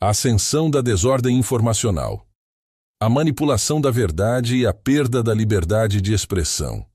A ascensão da desordem informacional. A manipulação da verdade e a perda da liberdade de expressão.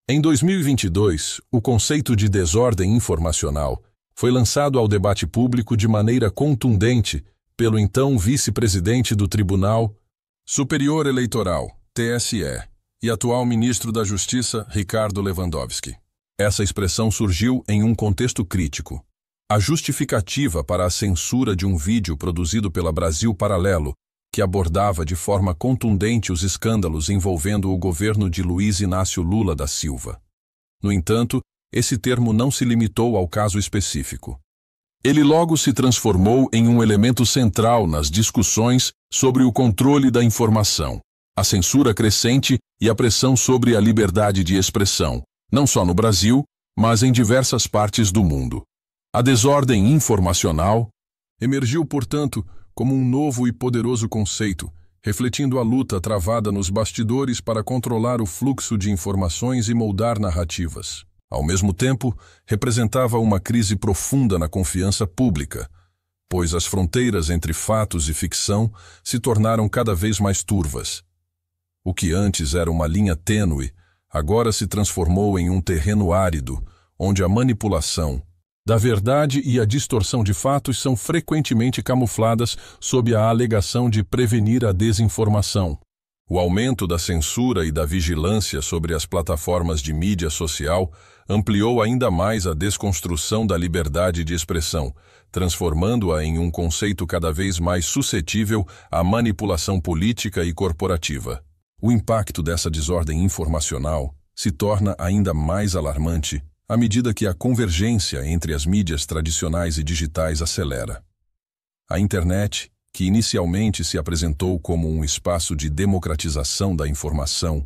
Em 2022, o conceito de desordem informacional foi lançado ao debate público de maneira contundente pelo então vice-presidente do Tribunal Superior Eleitoral, TSE, e atual ministro da Justiça, Ricardo Lewandowski. Essa expressão surgiu em um contexto crítico. A justificativa para a censura de um vídeo produzido pela Brasil Paralelo, que abordava de forma contundente os escândalos envolvendo o governo de Luiz Inácio Lula da Silva. No entanto, esse termo não se limitou ao caso específico. Ele logo se transformou em um elemento central nas discussões sobre o controle da informação, a censura crescente e a pressão sobre a liberdade de expressão, não só no Brasil, mas em diversas partes do mundo. A desordem informacional emergiu, portanto, como um novo e poderoso conceito, refletindo a luta travada nos bastidores para controlar o fluxo de informações e moldar narrativas. Ao mesmo tempo, representava uma crise profunda na confiança pública, pois as fronteiras entre fatos e ficção se tornaram cada vez mais turvas. O que antes era uma linha tênue, agora se transformou em um terreno árido, onde a manipulação da verdade e a distorção de fatos são frequentemente camufladas sob a alegação de prevenir a desinformação. O aumento da censura e da vigilância sobre as plataformas de mídia social ampliou ainda mais a desconstrução da liberdade de expressão, transformando-a em um conceito cada vez mais suscetível à manipulação política e corporativa. O impacto dessa desordem informacional se torna ainda mais alarmante à medida que a convergência entre as mídias tradicionais e digitais acelera. A internet, que inicialmente se apresentou como um espaço de democratização da informação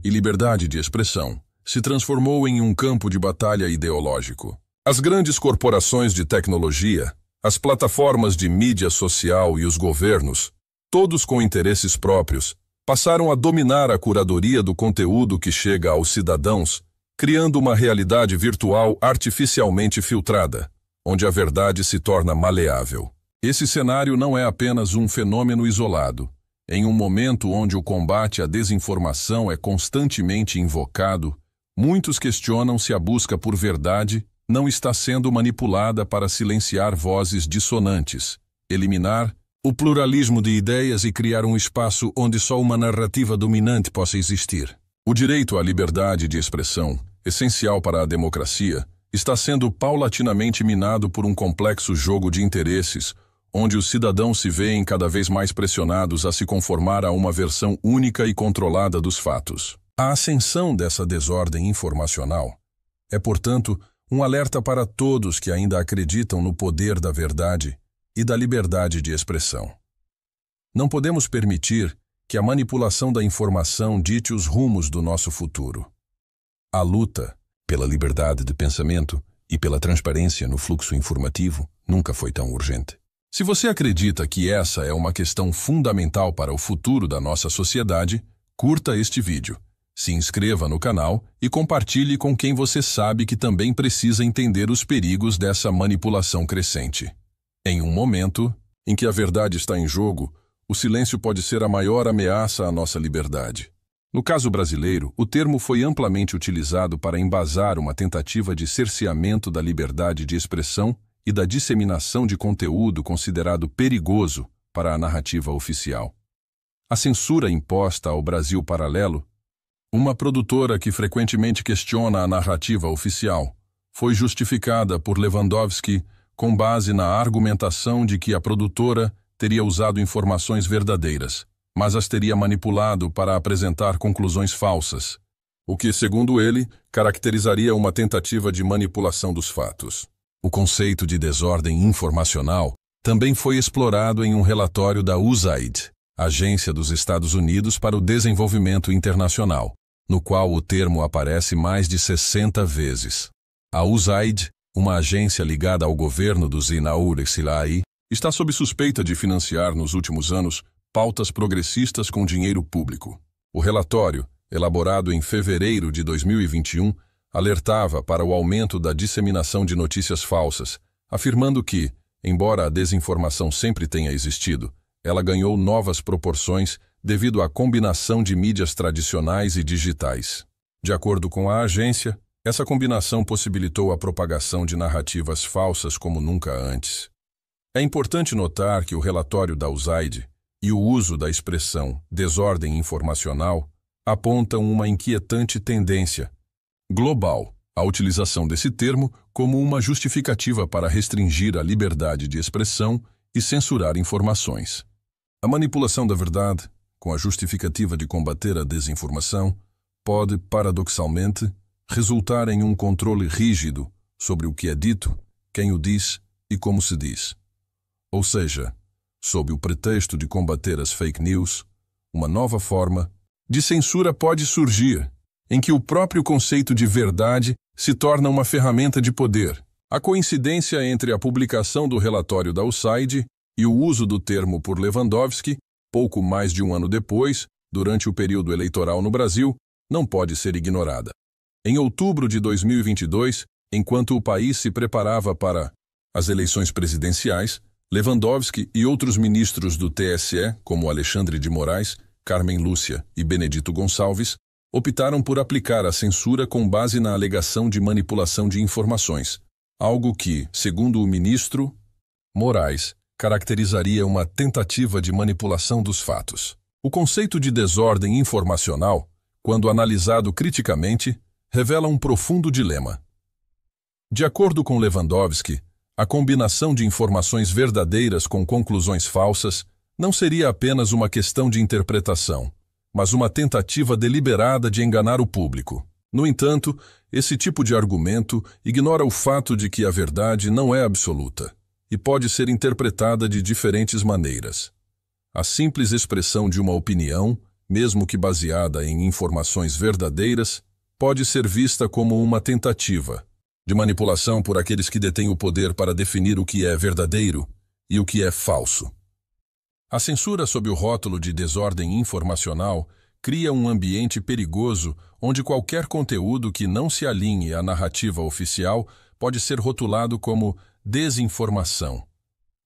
e liberdade de expressão, se transformou em um campo de batalha ideológico. As grandes corporações de tecnologia, as plataformas de mídia social e os governos, todos com interesses próprios, passaram a dominar a curadoria do conteúdo que chega aos cidadãos, criando uma realidade virtual artificialmente filtrada, onde a verdade se torna maleável. Esse cenário não é apenas um fenômeno isolado. Em um momento onde o combate à desinformação é constantemente invocado, muitos questionam se a busca por verdade não está sendo manipulada para silenciar vozes dissonantes, eliminar o pluralismo de ideias e criar um espaço onde só uma narrativa dominante possa existir. O direito à liberdade de expressão, essencial para a democracia, está sendo paulatinamente minado por um complexo jogo de interesses, onde os cidadãos se veem cada vez mais pressionados a se conformar a uma versão única e controlada dos fatos. A ascensão dessa desordem informacional é, portanto, um alerta para todos que ainda acreditam no poder da verdade e da liberdade de expressão. Não podemos permitir que a manipulação da informação dite os rumos do nosso futuro. A luta pela liberdade de pensamento e pela transparência no fluxo informativo nunca foi tão urgente. Se você acredita que essa é uma questão fundamental para o futuro da nossa sociedade, curta este vídeo, se inscreva no canal e compartilhe com quem você sabe que também precisa entender os perigos dessa manipulação crescente. Em um momento em que a verdade está em jogo, o silêncio pode ser a maior ameaça à nossa liberdade. No caso brasileiro, o termo foi amplamente utilizado para embasar uma tentativa de cerceamento da liberdade de expressão e da disseminação de conteúdo considerado perigoso para a narrativa oficial. A censura imposta ao Brasil Paralelo, uma produtora que frequentemente questiona a narrativa oficial, foi justificada por Lewandowski com base na argumentação de que a produtora teria usado informações verdadeiras, mas as teria manipulado para apresentar conclusões falsas, o que, segundo ele, caracterizaria uma tentativa de manipulação dos fatos. O conceito de desordem informacional também foi explorado em um relatório da USAID, Agência dos Estados Unidos para o Desenvolvimento Internacional, no qual o termo aparece mais de 60 vezes. A USAID, uma agência ligada ao governo do Zinaur Silai, está sob suspeita de financiar nos últimos anos pautas progressistas com dinheiro público. O relatório, elaborado em fevereiro de 2021, alertava para o aumento da disseminação de notícias falsas, afirmando que, Embora a desinformação sempre tenha existido, ela ganhou novas proporções devido à combinação de mídias tradicionais e digitais. De acordo com a agência, essa combinação possibilitou a propagação de narrativas falsas como nunca antes. É importante notar que o relatório da USAID e o uso da expressão desordem informacional apontam uma inquietante tendência global à utilização desse termo como uma justificativa para restringir a liberdade de expressão e censurar informações. A manipulação da verdade, com a justificativa de combater a desinformação, pode, paradoxalmente, resultar em um controle rígido sobre o que é dito, quem o diz e como se diz. Ou seja, sob o pretexto de combater as fake news, uma nova forma de censura pode surgir, em que o próprio conceito de verdade se torna uma ferramenta de poder. A coincidência entre a publicação do relatório da USAID e o uso do termo por Lewandowski, pouco mais de um ano depois, durante o período eleitoral no Brasil, não pode ser ignorada. Em outubro de 2022, enquanto o país se preparava para as eleições presidenciais, Lewandowski e outros ministros do TSE, como Alexandre de Moraes, Carmen Lúcia e Benedito Gonçalves, optaram por aplicar a censura com base na alegação de manipulação de informações, algo que, segundo o ministro Moraes, caracterizaria uma tentativa de manipulação dos fatos. O conceito de desordem informacional, quando analisado criticamente, revela um profundo dilema. De acordo com Lewandowski, a combinação de informações verdadeiras com conclusões falsas não seria apenas uma questão de interpretação, mas uma tentativa deliberada de enganar o público. No entanto, esse tipo de argumento ignora o fato de que a verdade não é absoluta e pode ser interpretada de diferentes maneiras. A simples expressão de uma opinião, mesmo que baseada em informações verdadeiras, pode ser vista como uma tentativa de manipulação por aqueles que detêm o poder para definir o que é verdadeiro e o que é falso. A censura sob o rótulo de desordem informacional cria um ambiente perigoso onde qualquer conteúdo que não se alinhe à narrativa oficial pode ser rotulado como desinformação.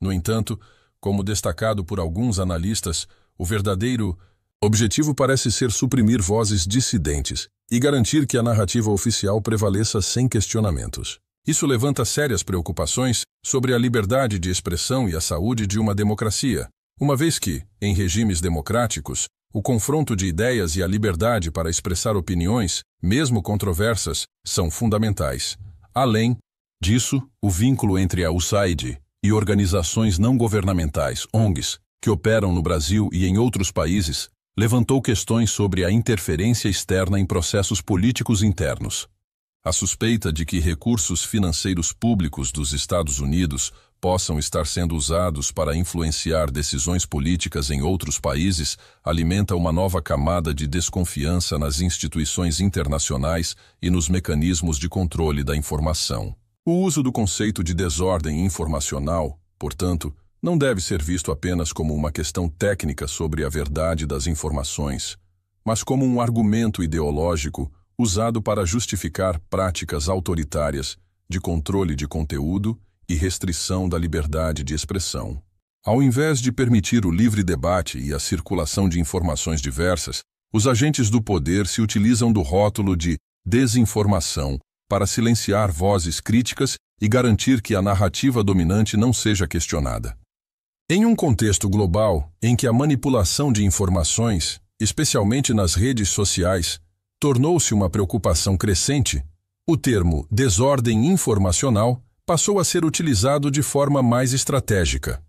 No entanto, como destacado por alguns analistas, o verdadeiro objetivo parece ser suprimir vozes dissidentes e garantir que a narrativa oficial prevaleça sem questionamentos. Isso levanta sérias preocupações sobre a liberdade de expressão e a saúde de uma democracia, uma vez que, em regimes democráticos, o confronto de ideias e a liberdade para expressar opiniões, mesmo controversas, são fundamentais. Além disso, o vínculo entre a USAID e organizações não governamentais, ONGs, que operam no Brasil e em outros países, levantou questões sobre a interferência externa em processos políticos internos. A suspeita de que recursos financeiros públicos dos Estados Unidos possam estar sendo usados para influenciar decisões políticas em outros países alimenta uma nova camada de desconfiança nas instituições internacionais e nos mecanismos de controle da informação. O uso do conceito de desordem informacional, portanto, não deve ser visto apenas como uma questão técnica sobre a verdade das informações, mas como um argumento ideológico usado para justificar práticas autoritárias de controle de conteúdo e restrição da liberdade de expressão. Ao invés de permitir o livre debate e a circulação de informações diversas, os agentes do poder se utilizam do rótulo de desinformação para silenciar vozes críticas e garantir que a narrativa dominante não seja questionada. Em um contexto global em que a manipulação de informações, especialmente nas redes sociais, tornou-se uma preocupação crescente, o termo desordem informacional passou a ser utilizado de forma mais estratégica.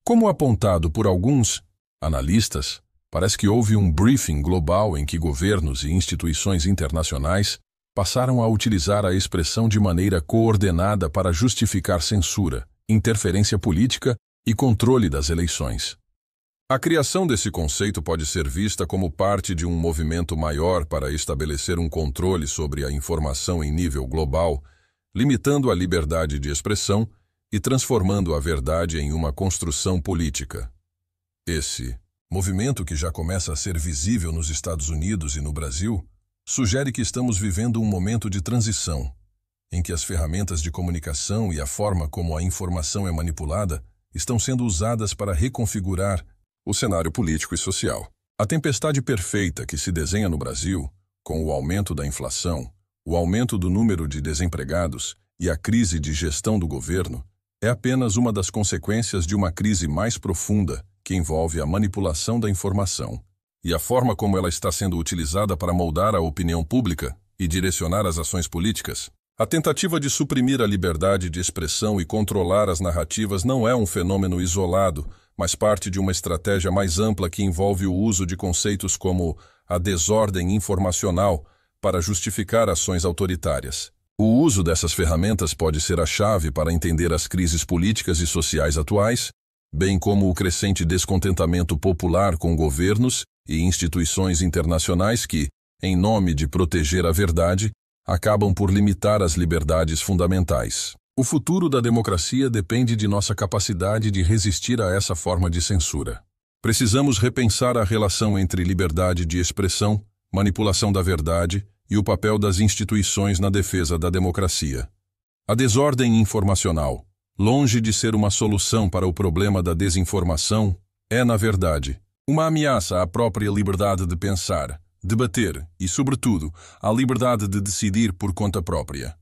Como apontado por alguns analistas, parece que houve um briefing global em que governos e instituições internacionais passaram a utilizar a expressão de maneira coordenada para justificar censura, interferência política e controle das eleições. A criação desse conceito pode ser vista como parte de um movimento maior para estabelecer um controle sobre a informação em nível global, limitando a liberdade de expressão e transformando a verdade em uma construção política. Esse movimento, que já começa a ser visível nos Estados Unidos e no Brasil, sugere que estamos vivendo um momento de transição, em que as ferramentas de comunicação e a forma como a informação é manipulada estão sendo usadas para reconfigurar o cenário político e social. A tempestade perfeita que se desenha no Brasil, com o aumento da inflação, o aumento do número de desempregados e a crise de gestão do governo, é apenas uma das consequências de uma crise mais profunda que envolve a manipulação da informação e a forma como ela está sendo utilizada para moldar a opinião pública e direcionar as ações políticas. A tentativa de suprimir a liberdade de expressão e controlar as narrativas não é um fenômeno isolado, mas parte de uma estratégia mais ampla que envolve o uso de conceitos como a desordem informacional para justificar ações autoritárias. O uso dessas ferramentas pode ser a chave para entender as crises políticas e sociais atuais, bem como o crescente descontentamento popular com governos e instituições internacionais que, em nome de proteger a verdade, acabam por limitar as liberdades fundamentais. O futuro da democracia depende de nossa capacidade de resistir a essa forma de censura. Precisamos repensar a relação entre liberdade de expressão, manipulação da verdade e o papel das instituições na defesa da democracia. A desordem informacional, longe de ser uma solução para o problema da desinformação, é, na verdade, uma ameaça à própria liberdade de pensar, debater e, sobretudo, à liberdade de decidir por conta própria.